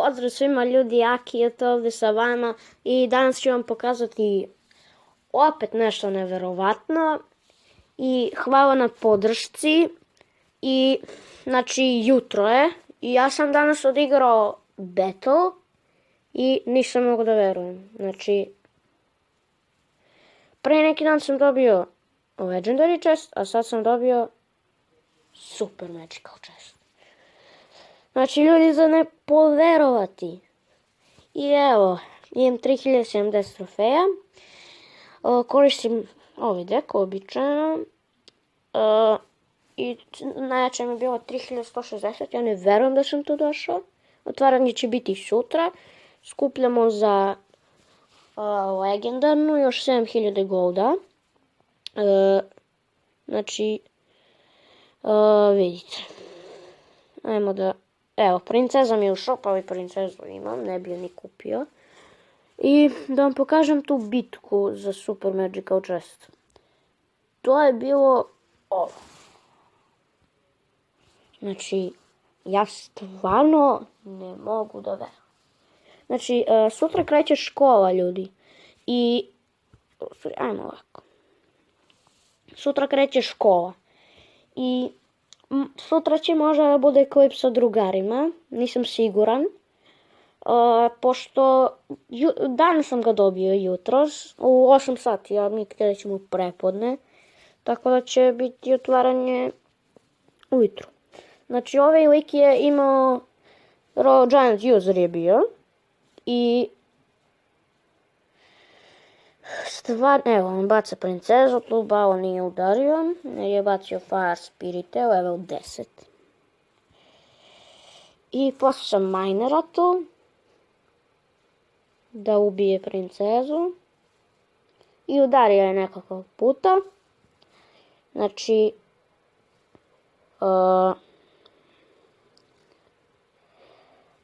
Pozdrav svima ljudi, Aki je to ovdje sa vama i danas ću vam pokazati opet nešto neverovatno i hvala na podršci. I znači jutro je i ja sam danas odigrao battle i nisam mogu da verujem. Znači pre neki dan sam dobio legendary chest, a sad sam dobio super magical chest. Znači ljudi, za ne poverovati. I evo, imam 3070 trofeja. Koristim ovaj dek, običajno. I najjače mi je bilo 3160, ja ne verujem da sam tu došao. Otvaranje će biti sutra. Skupljamo za legendarnu još 7000 golda. Znači, vidite. Ajmo da... Evo, princeza mi je u šop, ali princezu imam, ne bi je ni kupio. I da vam pokažem tu bitku za super magical chest. To je bilo ovo. Znači, ja stvarno ne mogu da verujem. Znači, sutra kreće škola, ljudi. I, ajmo ovako. Sutra kreće škola. I sutra će možda da bude klip sa drugarima, nisam siguran. Pošto danas sam ga dobio jutros, u 8 sati, a mi krećemo prepodne. Tako da će biti otvaranje ujutru. Znači ovaj lik je imao Royal Giant user je bio. I stvarno, evo on baca princezu, tu Bao nije udario, jer je bacio Fire Spirite, level 10. I poslao sam minera tu, da ubije princezu. I udario je nekakav puta. Znači,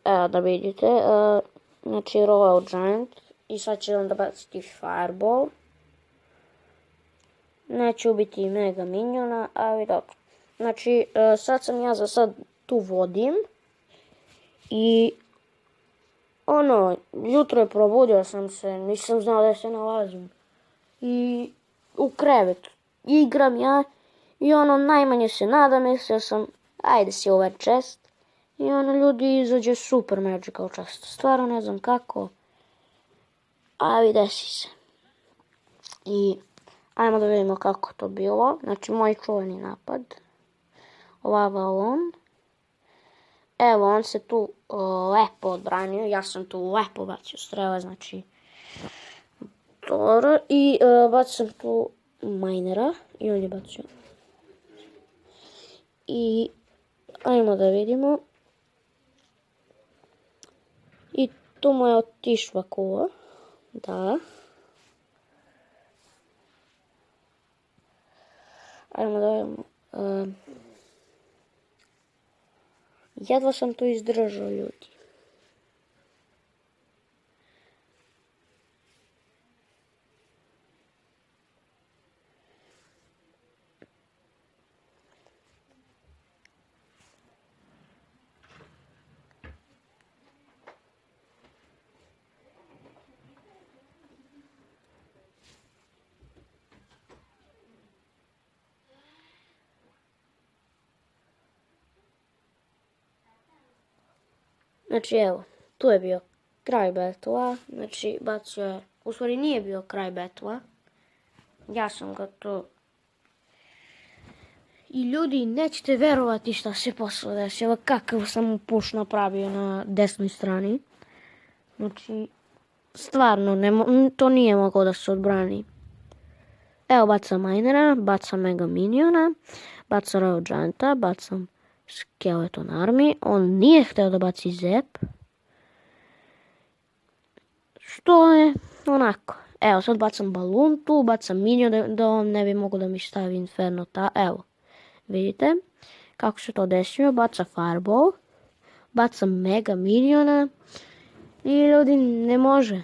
evo da vidite, znači Royal Giant. I sad će onda baciti Fireball. Neće ubiti mega miniona, ali dobro. Znači, sad sam ja za sad tu vodim. I ono, jutro je probudio sam se, nisam znao da se nalazim. I u krevetu igram ja. I ono, najmanje se nadam, mislio sam, ajde silver chest. I ono, ljudi, izađe super magical chest. Stvarno ne znam kako. Ali desi se. I ajmo da vidimo kako to bilo. Znači moj čuveni napad. Lava on. Evo on se tu lepo odbranio. Ja sam tu lepo bacio strele. Znači dobro. I bacio sam tu minera. I on je bacio. I ajmo da vidimo. I tu mu je otišla kula. Da. Ajmo da vidimo. Jedva sam tu izdržao, ljudi. Znači evo, tu je bio kraj battle-a, znači bacio je, u stvari nije bio kraj battle-a, ja sam ga to... I ljudi, nećete verovati šta se posle desilo, kakav sam mu push napravio na desnoj strani. Znači, stvarno, to nije moglo da se odbrani. Evo bacam minera, bacam mega miniona, bacam Royal Gianta, bacam Skeleton Army. On nije htio da baci zep. Što je onako. Evo sad bacam balun tu, bacam minion da on ne bi mogao da mi stavi inferno ta. Evo, vidite kako se to desilo. Baca fireball, bacam mega miniona. I ljudi, ne može.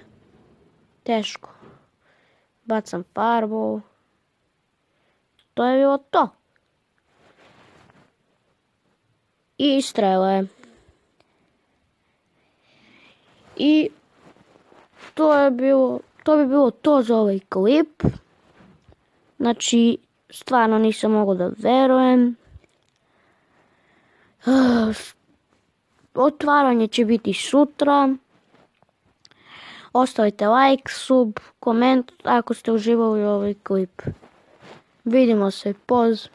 Teško. Bacam fireball. To je bilo to. I strele. I to bi bilo to za ovaj klip. Znači, stvarno nisam mogao da verujem. Otvaranje će biti sutra. Ostavite like, sub, koment ako ste uživali u ovaj klip. Vidimo se, poz.